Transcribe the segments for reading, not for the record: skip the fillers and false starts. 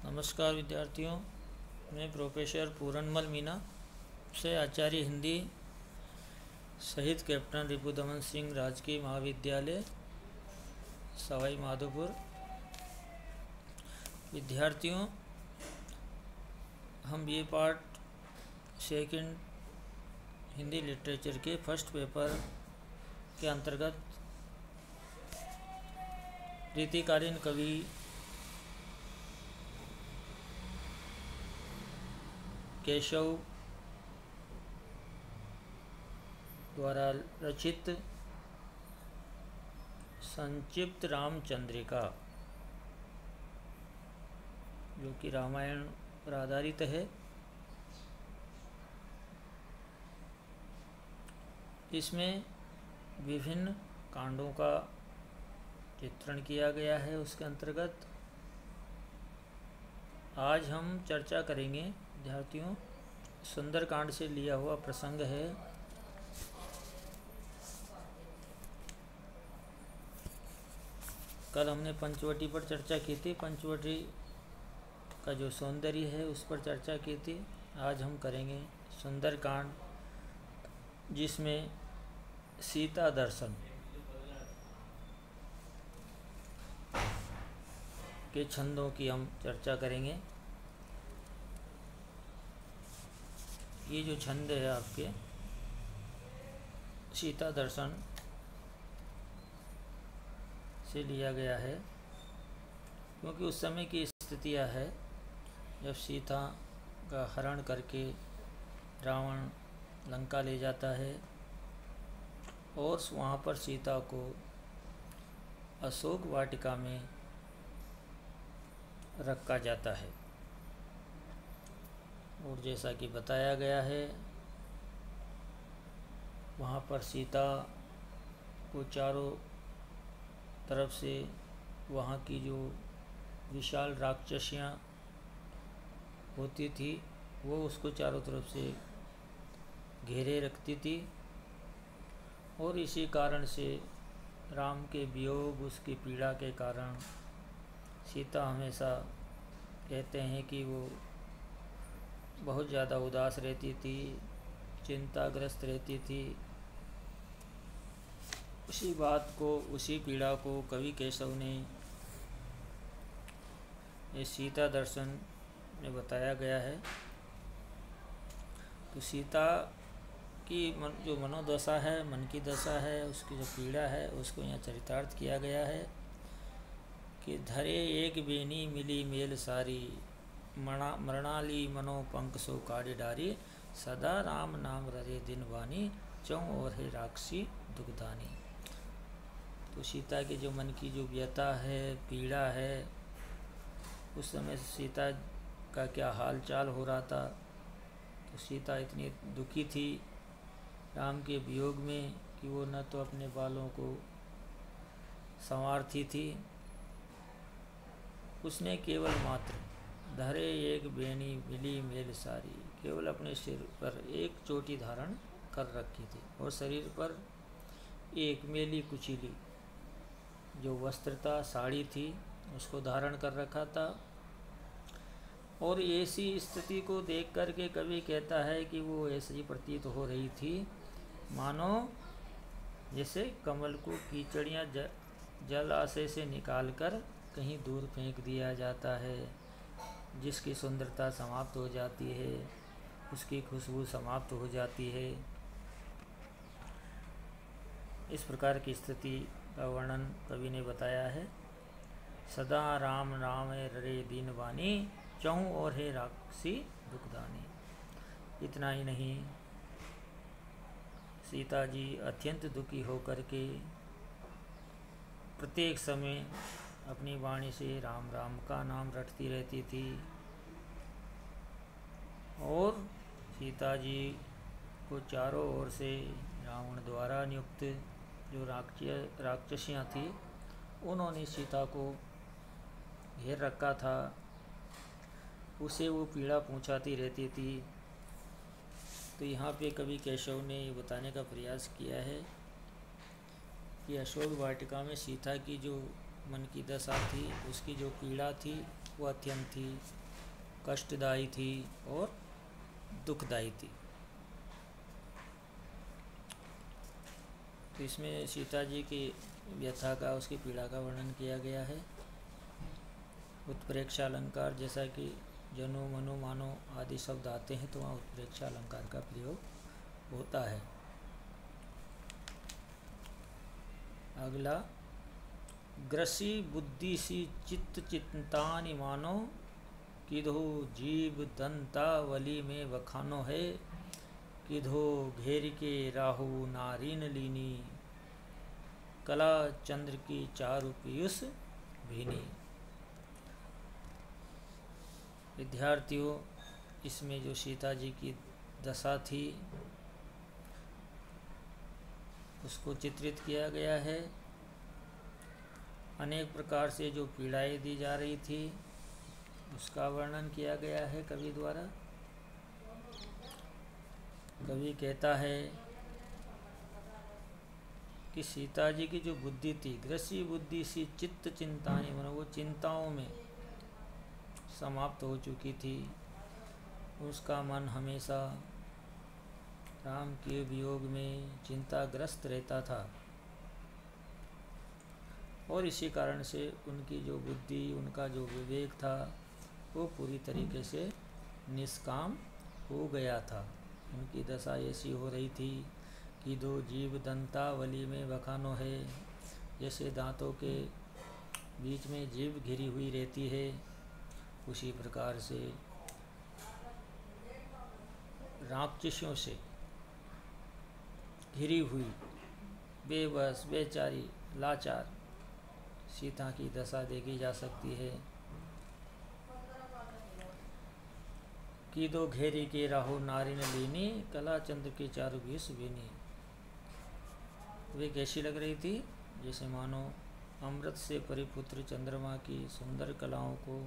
नमस्कार विद्यार्थियों, मैं प्रोफेसर पूरनमल मीना से आचार्य हिंदी शहीद कैप्टन रिपुदमन सिंह राजकीय महाविद्यालय सवाई माधोपुर। विद्यार्थियों, हम ये पार्ट सेकंड हिंदी लिटरेचर के फर्स्ट पेपर के अंतर्गत रीतिकालीन कवि केशव द्वारा रचित संक्षिप्त रामचंद्रिका, जो कि रामायण पर आधारित है, इसमें विभिन्न कांडों का चित्रण किया गया है। उसके अंतर्गत आज हम चर्चा करेंगे विद्यार्थियों, सुंदरकांड से लिया हुआ प्रसंग है। कल हमने पंचवटी पर चर्चा की थी, पंचवटी का जो सौंदर्य है उस पर चर्चा की थी। आज हम करेंगे सुंदरकांड, जिसमें सीता दर्शन के छंदों की हम चर्चा करेंगे। ये जो छंद है आपके सीता दर्शन से लिया गया है, क्योंकि उस समय की स्थितियाँ है जब सीता का हरण करके रावण लंका ले जाता है और वहाँ पर सीता को अशोक वाटिका में रखा जाता है। और जैसा कि बताया गया है, वहाँ पर सीता को चारों तरफ से वहाँ की जो विशाल राक्षसियाँ होती थी वो उसको चारों तरफ से घेरे रखती थी। और इसी कारण से राम के वियोग, उसकी पीड़ा के कारण सीता हमेशा कहते हैं कि वो बहुत ज़्यादा उदास रहती थी, चिंताग्रस्त रहती थी। उसी बात को, उसी पीड़ा को कवि केशव ने ये सीता दर्शन में बताया गया है। तो सीता की जो मनोदशा है, मन की दशा है, उसकी जो पीड़ा है, उसको यहाँ चरितार्थ किया गया है कि धरे एक बेनी मिली मेल सारी, मरणाली मनो पंख सो काड़ी डारी, सदा राम नाम ररे दिन वानी, चौं और है राक्षसी दुखदानी। तो सीता के जो मन की जो व्यथा है, पीड़ा है, उस समय सीता का क्या हाल चाल हो रहा था। तो सीता इतनी दुखी थी राम के वियोग में कि वो न तो अपने बालों को संवारती थी, उसने केवल मात्र धरे एक बेनी मिली मेल सारी, केवल अपने सिर पर एक चोटी धारण कर रखी थी और शरीर पर एक मेली कुचीली जो वस्त्र था, साड़ी थी, उसको धारण कर रखा था। और ऐसी स्थिति को देख कर के कवि कहता है कि वो ऐसी प्रतीत हो रही थी मानो जैसे कमल को कीचड़ियाँ जलाशय से निकालकर कहीं दूर फेंक दिया जाता है, जिसकी सुंदरता समाप्त हो जाती है, उसकी खुशबू समाप्त हो जाती है। इस प्रकार की स्थिति का वर्णन कवि ने बताया है। सदा राम नाम ररे दीन वानी, चौं और है राक्षसी दुखदानी। इतना ही नहीं, सीता जी अत्यंत दुखी होकर के प्रत्येक समय अपनी वाणी से राम राम का नाम रटती रहती थी। और सीता जी को चारों ओर से रावण द्वारा नियुक्त जो राक्षसियाँ थी, उन्होंने सीता को घेर रखा था, उसे वो पीड़ा पहुंचाती रहती थी। तो यहाँ पे कवि केशव ने ये बताने का प्रयास किया है कि अशोक वाटिका में सीता की जो मन की दशा थी, उसकी जो पीड़ा थी वो अत्यंत ही कष्टदायी थी और दुखदायी थी। तो इसमें सीता जी की व्यथा का, उसकी पीड़ा का वर्णन किया गया है। उत्प्रेक्षा अलंकार, जैसा कि जनो मनो मानो आदि शब्द आते हैं तो वहाँ उत्प्रेक्षा अलंकार का प्रयोग होता है। अगला, ग्रसी बुद्धि सी चित्त चिंतानि मानो, किधो जीव दंतावली में बखानो है, किधो घेर के राहु नारीन लीनी, कला चंद्र की चारु पीयूष भीनी। विद्यार्थियों, इसमें जो सीता जी की दशा थी उसको चित्रित किया गया है। अनेक प्रकार से जो पीड़ाएं दी जा रही थी उसका वर्णन किया गया है कवि द्वारा। कवि कहता है कि सीता जी की जो बुद्धि थी, ग्रसी बुद्धि सी चित्त चिंताएं, मतलब वो चिंताओं में समाप्त हो चुकी थी। उसका मन हमेशा राम के वियोग में चिंताग्रस्त रहता था और इसी कारण से उनकी जो बुद्धि, उनका जो विवेक था वो पूरी तरीके से निष्काम हो गया था। उनकी दशा ऐसी हो रही थी कि दो जीव दंतावली में बखानो है, जैसे दांतों के बीच में जीभ घिरी हुई रहती है, उसी प्रकार से राक्षसों से घिरी हुई बेबस, बेचारी, लाचार सीता की दशा देखी जा सकती है। कि दो घेरी के राहु नारी ने लीनी, कला चंद्र की चारु बीस बीनी। वे कैसी लग रही थी? जैसे मानो अमृत से परिपुत्र चंद्रमा की सुंदर कलाओं को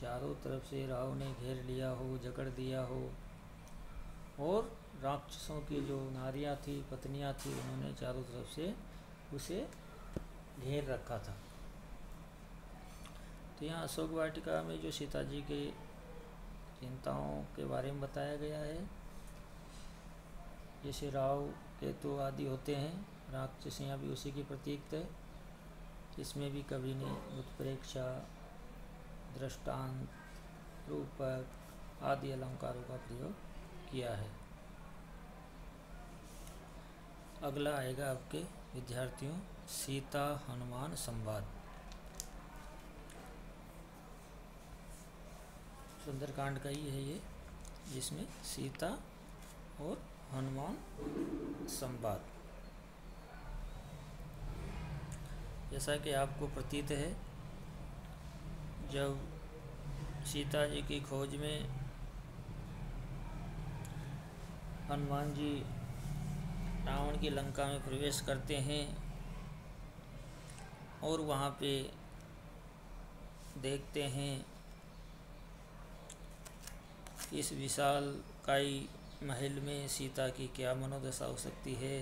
चारों तरफ से राहु ने घेर लिया हो, जकड़ दिया हो, और राक्षसों की जो नारियां थी, पत्नियां थी, उन्होंने चारों तरफ से उसे घेर रखा था। तो यहाँ अशोक वाटिका में जो सीता जी के चिंताओं के बारे में बताया गया है, जैसे राहु केतु आदि होते हैं, राक्षसियाँ भी उसी की प्रतीक थे। इसमें भी कवि ने उत्प्रेक्षा, दृष्टांत, रूपक आदि अलंकारों का प्रयोग किया है। अगला आएगा आपके विद्यार्थियों, सीता हनुमान संवाद। सुंदरकांड का ही है ये, जिसमें सीता और हनुमान संवाद। जैसा कि आपको प्रतीत है, जब सीता जी की खोज में हनुमान जी रावण की लंका में प्रवेश करते हैं और वहाँ पे देखते हैं इस विशाल काई महल में सीता की क्या मनोदशा हो सकती है।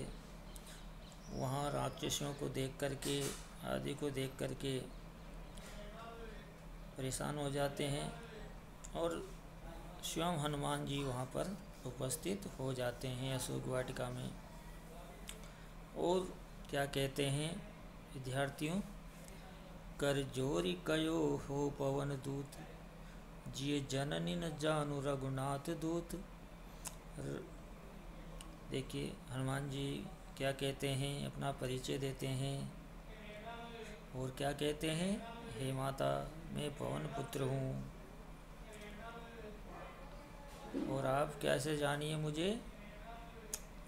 वहाँ राक्षसों को देख करके, आदि को देख करके परेशान हो जाते हैं और स्वयं हनुमान जी वहाँ पर उपस्थित हो जाते हैं अशोक वाटिका में। और क्या कहते हैं विद्यार्थियों, कर जोरी कयो हो पवन दूत, जिये जननी न जानु रघुनाथ दूत। देखिए हनुमान जी क्या कहते हैं, अपना परिचय देते हैं और क्या कहते हैं, हे माता, मैं पवन पुत्र हूँ और आप कैसे जानिए मुझे।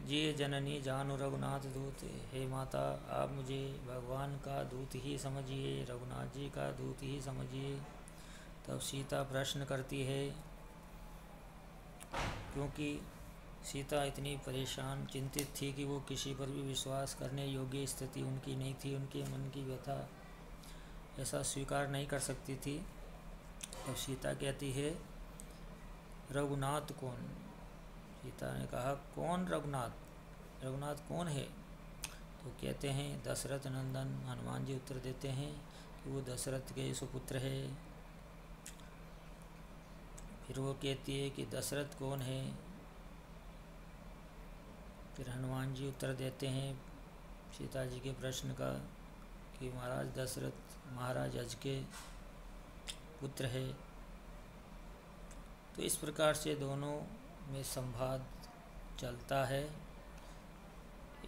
जिये जननी जानु रघुनाथ दूत, हे माता आप मुझे भगवान का दूत ही समझिए, रघुनाथ जी का दूत ही समझिए। तब सीता प्रश्न करती है, क्योंकि सीता इतनी परेशान, चिंतित थी कि वो किसी पर भी विश्वास करने योग्य स्थिति उनकी नहीं थी। उनके मन की व्यथा ऐसा स्वीकार नहीं कर सकती थी। तब सीता कहती है, रघुनाथ कौन? सीता ने कहा, कौन रघुनाथ? रघुनाथ कौन है? तो कहते हैं, दशरथ नंदन। हनुमान जी उत्तर देते हैं कि वो दशरथ के सुपुत्र है। फिर वो कहती है कि दशरथ कौन है। फिर हनुमान जी उत्तर देते हैं सीता जी के प्रश्न का कि महाराज दशरथ महाराज अज के पुत्र है। तो इस प्रकार से दोनों में संवाद चलता है।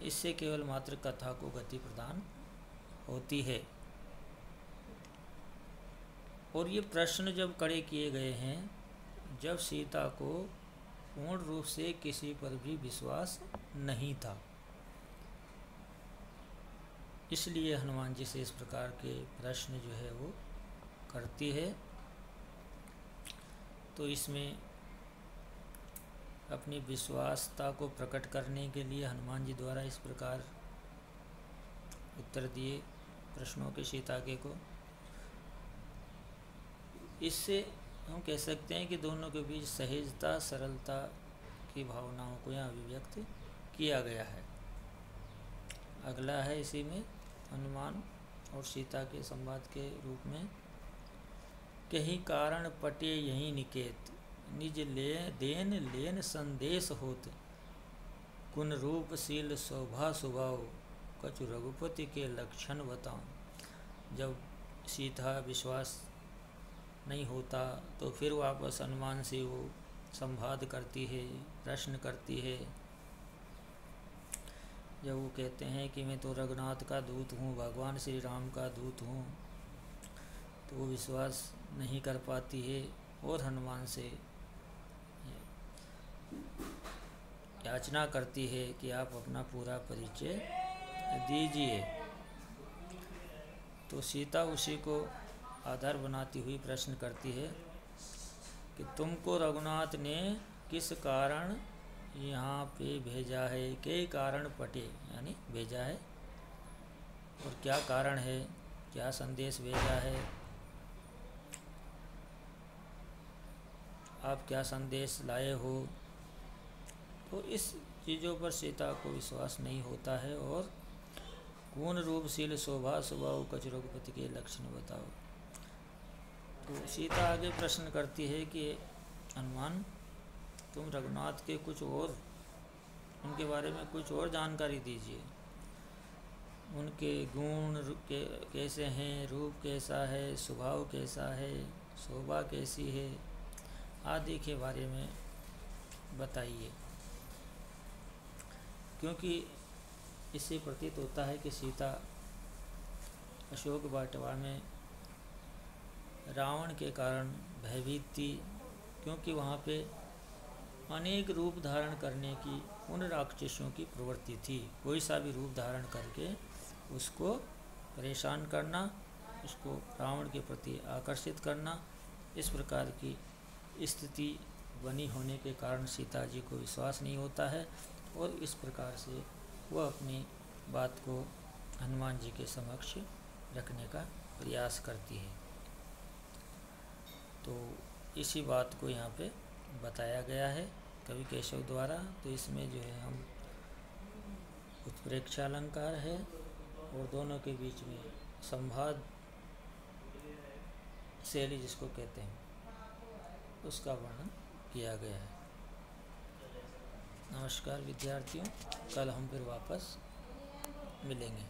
इससे केवल मात्र कथा को गति प्रदान होती है। और ये प्रश्न जब खड़े किए गए हैं जब सीता को पूर्ण रूप से किसी पर भी विश्वास नहीं था, इसलिए हनुमान जी से इस प्रकार के प्रश्न जो है वो करती है। तो इसमें अपनी विश्वासता को प्रकट करने के लिए हनुमान जी द्वारा इस प्रकार उत्तर दिए प्रश्नों के सीता के को। इससे हम कह सकते हैं कि दोनों के बीच सहजता सरलता की भावनाओं को यहाँ अभिव्यक्त किया गया है। अगला है इसी में हनुमान और सीता के संवाद के रूप में, कहीं कारण पटे यही निकेत, निज ले देन लेन संदेश होत, कुन रूप शील शोभा स्वभाव, कछु रघुपति के लक्षण बताऊं। जब सीता विश्वास नहीं होता तो फिर वापस हनुमान से वो संवाद करती है, प्रश्न करती है। जब वो कहते हैं कि मैं तो रघुनाथ का दूत हूँ, भगवान श्री राम का दूत हूँ, तो वो विश्वास नहीं कर पाती है और हनुमान से याचना करती है कि आप अपना पूरा परिचय दीजिए। तो सीता उसी को आधार बनाती हुई प्रश्न करती है कि तुमको रघुनाथ ने किस कारण यहाँ पे भेजा है, कई कारण पटे यानी भेजा है, और क्या कारण है, क्या संदेश भेजा है, आप क्या संदेश लाए हो। तो इस चीज़ों पर सीता को विश्वास नहीं होता है। और कौन रूपशील शोभा स्वभाव, कछु रघुपति के लक्षण बताओ। तो सीता आगे प्रश्न करती है कि हनुमान तुम रघुनाथ के कुछ और उनके बारे में कुछ और जानकारी दीजिए, उनके गुण कैसे हैं, रूप कैसा है, स्वभाव कैसा है, शोभा कैसी है आदि के बारे में बताइए। क्योंकि इससे प्रतीत होता है कि सीता अशोक वाटिका में रावण के कारण भयभीत थी, क्योंकि वहाँ पे अनेक रूप धारण करने की उन राक्षसों की प्रवृत्ति थी। कोई सा भी रूप धारण करके उसको परेशान करना, उसको रावण के प्रति आकर्षित करना, इस प्रकार की स्थिति बनी होने के कारण सीता जी को विश्वास नहीं होता है और इस प्रकार से वह अपनी बात को हनुमान जी के समक्ष रखने का प्रयास करती है। तो इसी बात को यहाँ पे बताया गया है कवि केशव द्वारा। तो इसमें जो है हम उत्प्रेक्षा अलंकार है और दोनों के बीच में संवाद शैली जिसको कहते हैं उसका वर्णन किया गया है। नमस्कार विद्यार्थियों, कल हम फिर वापस मिलेंगे।